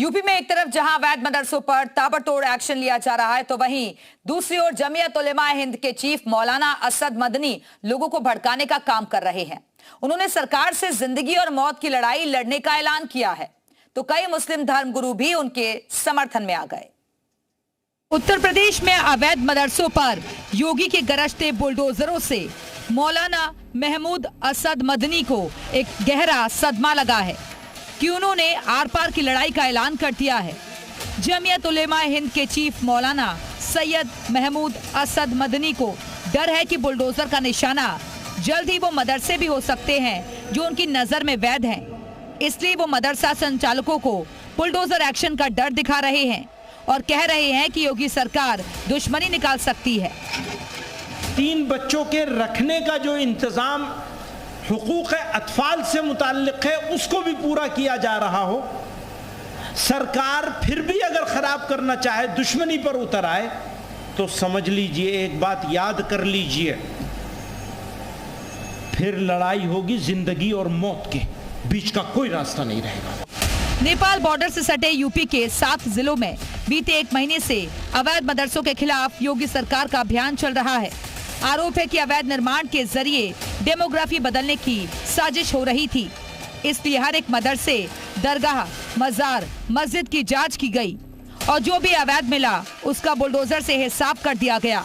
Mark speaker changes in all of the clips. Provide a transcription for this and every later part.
Speaker 1: UP में एक तरफ जहां अवैध मदरसों पर ताबड़तोड़ एक्शन लिया जा रहा है, तो वहीं दूसरी ओर जमीयत उलेमा हिंद के चीफ मौलाना असद मदनी लोगों को भड़काने का काम कर रहे हैं। उन्होंने सरकार से जिंदगी और मौत की लड़ाई लड़ने का ऐलान किया है, तो कई मुस्लिम धर्मगुरु भी उनके समर्थन में आ गए। उत्तर प्रदेश में अवैध मदरसों पर योगी के गरजते बुलडोजरों से मौलाना महमूद असद मदनी को एक गहरा सदमा लगा है कि उन्होंने आर पार की लड़ाई का ऐलान कर दिया है। जमीयत उलेमा हिंद के चीफ मौलाना सैयद महमूद असद मदनी को डर है कि बुलडोजर का निशाना जल्द ही वो मदरसे भी हो सकते हैं जो उनकी नजर में वैध हैं। इसलिए वो मदरसा संचालकों को बुलडोजर एक्शन का डर दिखा रहे हैं और कह रहे हैं कि योगी सरकार दुश्मनी निकाल सकती है।
Speaker 2: 3 बच्चों के रखने का जो इंतजाम हुकूक अतफाल से मुताल्लिक है, उसको भी पूरा किया जा रहा हो, सरकार फिर भी अगर खराब करना चाहे, दुश्मनी पर उतर आए, तो समझ लीजिए, एक बात याद कर लीजिए, फिर लड़ाई होगी जिंदगी और मौत के बीच का कोई रास्ता नहीं रहेगा।
Speaker 1: नेपाल बॉर्डर से सटे यूपी के 7 जिलों में बीते 1 महीने से अवैध मदरसों के खिलाफ योगी सरकार का अभियान चल रहा है। आरोप है कि अवैध निर्माण के जरिए डेमोग्राफी बदलने की साजिश हो रही थी। इसलिए हर एक मदरसे, दरगाह, मजार, मस्जिद की जांच की गई और जो भी अवैध मिला उसका बुलडोजर से हिसाब कर दिया गया।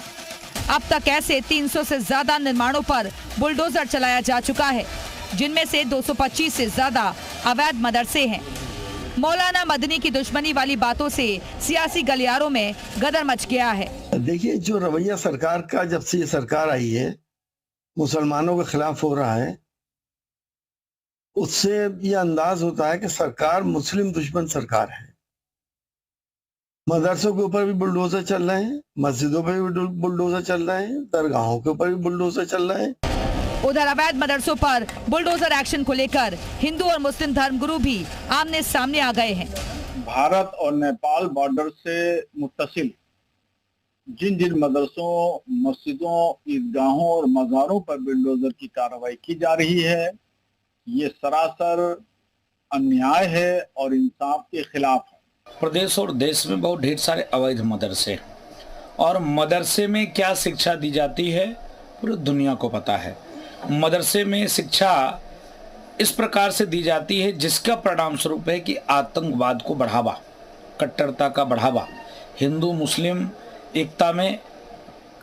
Speaker 1: अब तक ऐसे 300 से ज्यादा निर्माणों पर बुलडोजर चलाया जा चुका है, जिनमें से 225 से ज्यादा अवैध मदरसे हैं। मौलाना मदनी की दुश्मनी वाली बातों से सियासी गलियारों में गदर मच गया है।
Speaker 3: देखिए, जो रवैया सरकार का जब से ये सरकार आई है, मुसलमानों के खिलाफ हो रहा है, उससे ये अंदाज होता है कि सरकार मुस्लिम दुश्मन सरकार है। मदरसों के ऊपर भी बुलडोजर चल रहे हैं, मस्जिदों पर भी बुलडोजर चल रहे हैं, दरगाहों के ऊपर भी बुलडोजर चल रहे हैं।
Speaker 1: उधर अवैध मदरसों पर बुलडोजर एक्शन को लेकर हिंदू और मुस्लिम धर्मगुरु भी आमने सामने आ गए हैं।
Speaker 4: भारत और नेपाल बॉर्डर से मुत्तसिल जिन जिन मदरसों, मस्जिदों, ईदगाहों और मज़ारों पर बुलडोजर की कार्रवाई की जा रही है, ये सरासर अन्याय है और इंसाफ के खिलाफ है।
Speaker 5: प्रदेश और देश में बहुत ढेर सारे अवैध मदरसे, और मदरसे में क्या शिक्षा दी जाती है पूरी दुनिया को पता है। मदरसे में शिक्षा इस प्रकार से दी जाती है जिसका परिणाम स्वरूप है कि आतंकवाद को बढ़ावा, कट्टरता का बढ़ावा, हिंदू मुस्लिम एकता में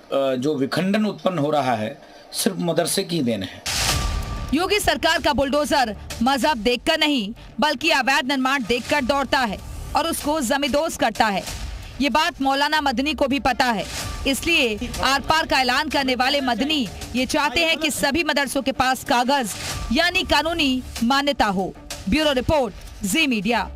Speaker 5: जो विखंडन उत्पन्न हो रहा है, सिर्फ मदरसे की देन है।
Speaker 1: योगी सरकार का बुलडोजर मजहब देखकर नहीं बल्कि अवैध निर्माण देखकर दौड़ता है और उसको जमींदोज करता है। ये बात मौलाना मदनी को भी पता है, इसलिए आर पार का ऐलान करने वाले मदनी ये चाहते हैं कि सभी मदरसों के पास कागज यानी कानूनी मान्यता हो। ब्यूरो रिपोर्ट, जी मीडिया।